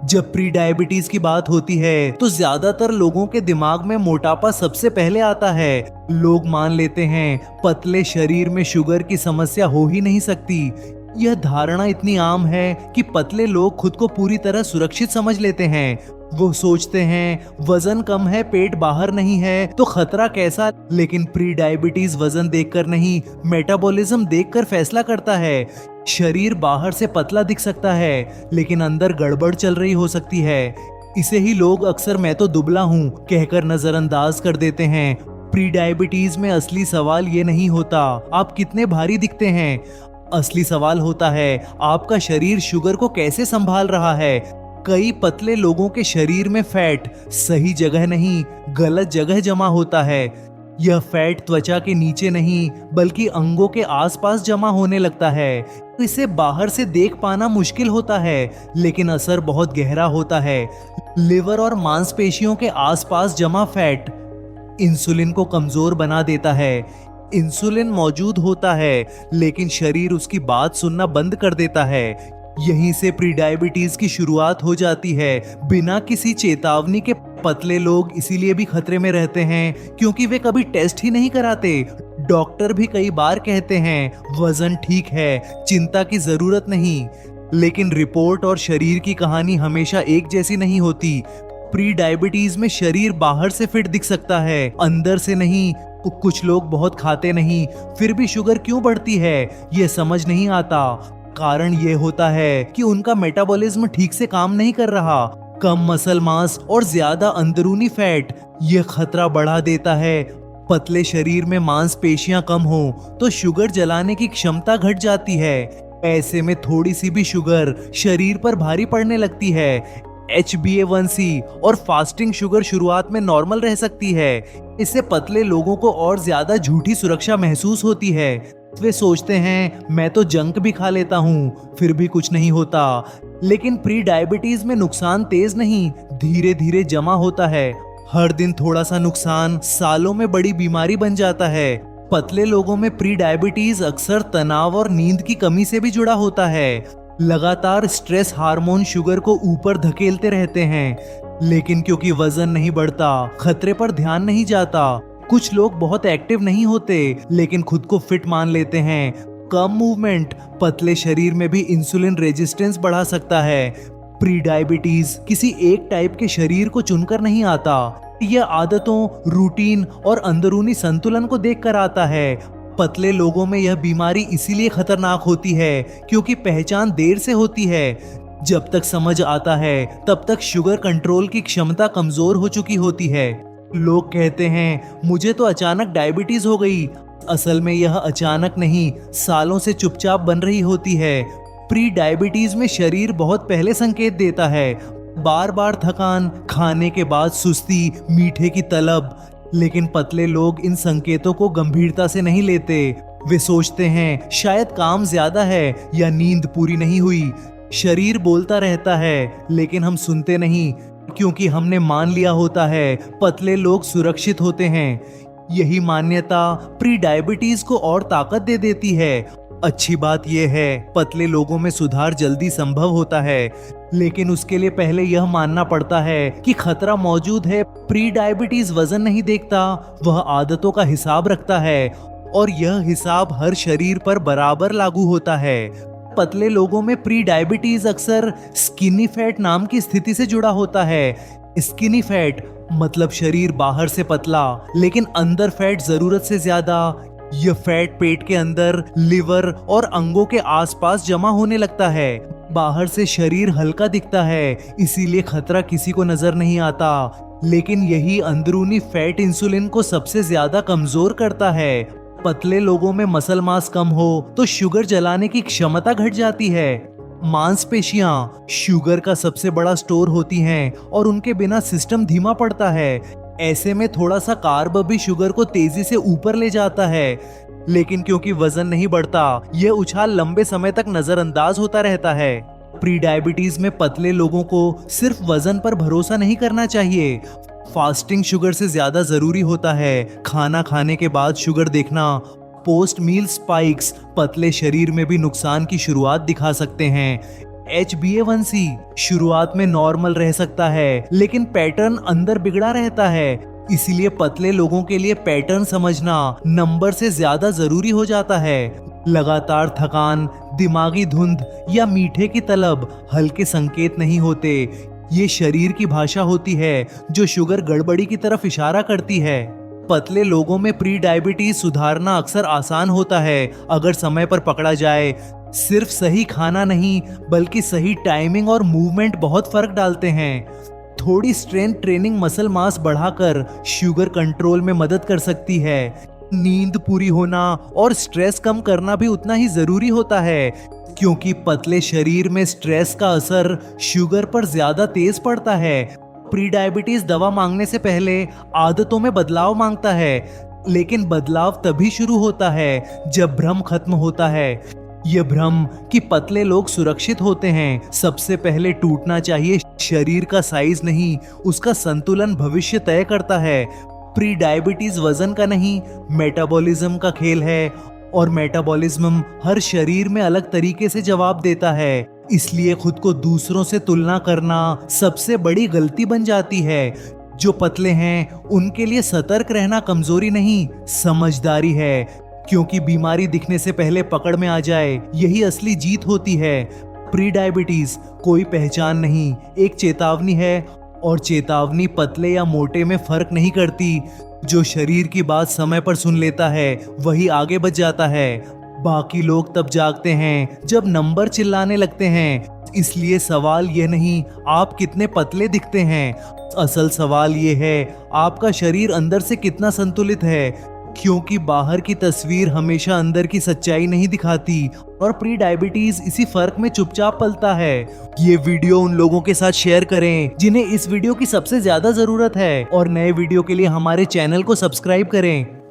जब pre diabetes की बात होती है तो ज्यादातर लोगों के दिमाग में मोटापा सबसे पहले आता है। लोग मान लेते हैं पतले शरीर में शुगर की समस्या हो ही नहीं सकती। यह धारणा इतनी आम है कि पतले लोग खुद को पूरी तरह सुरक्षित समझ लेते हैं। वो सोचते हैं वजन कम है, पेट बाहर नहीं है तो खतरा कैसा। लेकिन प्री डायबिटीज वजन देखकर नहीं, मेटाबॉलिज्म देखकर फैसला करता है। शरीर बाहर से पतला दिख सकता है लेकिन अंदर गड़बड़ चल रही हो सकती है। इसे ही लोग अक्सर मैं तो दुबला हूँ कहकर नजरअंदाज कर देते हैं। प्री डायबिटीज में असली सवाल ये नहीं होता आप कितने भारी दिखते हैं। असली सवाल होता है आपका शरीर शुगर को कैसे संभाल रहा है। कई पतले लोगों के शरीर में फैट सही जगह नहीं, गलत जगह जमा होता है। यह फैट त्वचा के नीचे नहीं बल्कि अंगों के आसपास जमा होने लगता है। इसे बाहर से देख पाना मुश्किल होता है लेकिन असर बहुत गहरा होता है। लिवर और मांसपेशियों के आसपास जमा फैट इंसुलिन को कमजोर बना देता है। इंसुलिन मौजूद होता है लेकिन शरीर उसकी बात सुनना बंद कर देता है। यहीं से प्री डायबिटीज की शुरुआत हो जाती है बिना किसी चेतावनी के। पतले लोग इसीलिए भी खतरे में रहते हैं क्योंकि वे कभी टेस्ट ही नहीं कराते। डॉक्टर भी कई बार कहते हैं वजन ठीक है, चिंता की जरूरत नहीं, लेकिन रिपोर्ट और शरीर की कहानी हमेशा एक जैसी नहीं होती। प्री डायबिटीज में शरीर बाहर से फिट दिख सकता है, अंदर से नहीं। कुछ लोग बहुत खाते नहीं फिर भी शुगर क्यों बढ़ती है ये समझ नहीं आता। कारण ये होता है कि उनका मेटाबॉलिज्म ठीक से काम नहीं कर रहा। कम मसल मास और ज्यादा अंदरूनी फैट ये खतरा बढ़ा देता है। पतले शरीर में मांसपेशियां कम हो तो शुगर जलाने की क्षमता घट जाती है। ऐसे में थोड़ी सी भी शुगर शरीर पर भारी पड़ने लगती है। HbA1c और फास्टिंग शुगर शुरुआत में नॉर्मल रह सकती है। इससे पतले लोगों को और ज्यादा झूठी सुरक्षा महसूस होती है। वे सोचते हैं मैं तो जंक भी खा लेता हूँ फिर भी कुछ नहीं होता। लेकिन प्री डायबिटीज में नुकसान तेज नहीं, धीरे धीरे जमा होता है। हर दिन थोड़ा सा नुकसान सालों में बड़ी बीमारी बन जाता है। पतले लोगों में प्री डायबिटीज अक्सर तनाव और नींद की कमी से भी जुड़ा होता है। लगातार स्ट्रेस हार्मोन शुगर को ऊपर धकेलते रहते हैं लेकिन क्योंकि वजन नहीं बढ़ता खतरे पर ध्यान नहीं जाता। कुछ लोग बहुत एक्टिव नहीं होते लेकिन खुद को फिट मान लेते हैं। कम मूवमेंट पतले शरीर में भी इंसुलिन रेजिस्टेंस बढ़ा सकता है। प्री डायबिटीज किसी एक टाइप के शरीर को चुनकर नहीं आता, यह आदतों, रूटीन और अंदरूनी संतुलन को देखकर आता है। पतले लोगों में यह बीमारी इसीलिए खतरनाक होती है क्योंकि पहचान देर से होती है। जब तक समझ आता है तब तक शुगर कंट्रोल की क्षमता कमजोर हो चुकी होती है। लोग कहते हैं मुझे तो अचानक डायबिटीज हो गई। असल में यह अचानक नहीं, सालों से चुपचाप बन रही होती है। प्री डायबिटीज में शरीर बहुत पहले संकेत देता है। बार बार थकान, खाने के बाद सुस्ती, मीठे की तलब। लेकिन पतले लोग इन संकेतों को गंभीरता से नहीं लेते। वे सोचते हैं शायद काम ज्यादा है या नींद पूरी नहीं हुई। शरीर बोलता रहता है लेकिन हम सुनते नहीं क्योंकि हमने मान लिया होता है पतले लोग सुरक्षित होते हैं। यही मान्यता प्री डायबिटीज को और ताकत दे देती है। अच्छी बात यह है पतले लोगों में सुधार जल्दी संभव होता है लेकिन उसके लिए पहले यह मानना पड़ता है कि खतरा मौजूद है। प्री डायबिटीज वजन नहीं देखता, वह आदतों का हिसाब रखता है और यह हिसाब हर शरीर पर बराबर लागू होता है। पतले लोगों में प्री डायबिटीज अक्सर स्किनी फैट नाम की स्थिति से जुड़ा होता है। स्किनी फैट मतलब शरीर बाहर से पतला लेकिन अंदर फैट जरूरत से ज्यादा। यह फैट पेट के अंदर, लिवर और अंगों के आसपास जमा होने लगता है। बाहर से शरीर हल्का दिखता है इसीलिए खतरा किसी को नजर नहीं आता, लेकिन यही अंदरूनी फैट इंसुलिन को सबसे ज्यादा कमजोर करता है। पतले लोगों में मसल मास कम हो तो शुगर जलाने की क्षमता घट जाती है। मांसपेशियां शुगर का सबसे बड़ा स्टोर होती हैं और उनके बिना सिस्टम धीमा पड़ता है। ऐसे में थोड़ा सा कार्ब भी शुगर को तेजी से ऊपर ले जाता है। लेकिन क्योंकि वजन नहीं बढ़ता, यह उछाल लंबे समय तक नजरअंदाज होता रहता है। प्री डायबिटीज में पतले लोगों को सिर्फ वजन पर भरोसा नहीं करना चाहिए। फास्टिंग शुगर से ज्यादा जरूरी होता है। खाना खाने के बाद शुगर देखना, पोस्ट मील स्पाइक्स पतले शरीर में भी नुकसान की शुरुआत दिखा सकते हैं। HbA1c शुरुआत में नॉर्मल रह सकता है, लेकिन पैटर्न अंदर बिगड़ा रहता है। इसीलिए पतले लोगों के लिए पैटर्न समझना नंबर से ज्यादा जरूरी हो जाता है। लगातार थकान, दिमागी धुंध या मीठे की तलब हल्के संकेत नहीं होते। ये शरीर की भाषा होती है जो शुगर गड़बड़ी की तरफ इशारा करती है। पतले लोगों में प्री डायबिटीज सुधारना अक्सर आसान होता है अगर समय पर पकड़ा जाए। सिर्फ सही खाना नहीं, बल्कि सही टाइमिंग और मूवमेंट बहुत फर्क डालते हैं। थोड़ी स्ट्रेंथ ट्रेनिंग मसल मास बढ़ाकर शुगर कंट्रोल में मदद कर सकती है। नींद पूरी होना और स्ट्रेस कम करना भी उतना ही जरूरी होता है, क्योंकि पतले शरीर में स्ट्रेस का असर शुगर पर ज्यादा तेज पड़ता है। प्री डायबिटीज दवा मांगने से पहले आदतों में बदलाव मांगता है, लेकिन बदलाव तभी शुरू होता है जब भ्रम खत्म होता है। ये भ्रम कि पतले लोग सुरक्षित होते हैं सबसे पहले टूटना चाहिए। शरीर का साइज नहीं, उसका संतुलन भविष्य तय करता है। प्री डायबिटीज वजन का नहीं, मेटाबॉलिज्म का खेल है, और मेटाबॉलिज्म हर शरीर में अलग तरीके से जवाब देता है। इसलिए खुद को दूसरों से तुलना करना सबसे बड़ी गलती बन जाती है। जो पतले हैं उनके लिए सतर्क रहना कमजोरी नहीं, समझदारी है, क्योंकि बीमारी दिखने से पहले पकड़ में आ जाए यही असली जीत होती है। प्री डायबिटीज कोई पहचान नहीं, एक चेतावनी है, और चेतावनी पतले या मोटे में फर्क नहीं करती। जो शरीर की बात समय पर सुन लेता है वही आगे बढ़ जाता है। बाकी लोग तब जागते हैं जब नंबर चिल्लाने लगते हैं। इसलिए सवाल यह नहीं आप कितने पतले दिखते हैं, असल सवाल ये है आपका शरीर अंदर से कितना संतुलित है, क्योंकि बाहर की तस्वीर हमेशा अंदर की सच्चाई नहीं दिखाती, और प्री डायबिटीज इसी फर्क में चुपचाप पलता है। ये वीडियो उन लोगों के साथ शेयर करें जिन्हें इस वीडियो की सबसे ज्यादा जरूरत है, और नए वीडियो के लिए हमारे चैनल को सब्सक्राइब करें।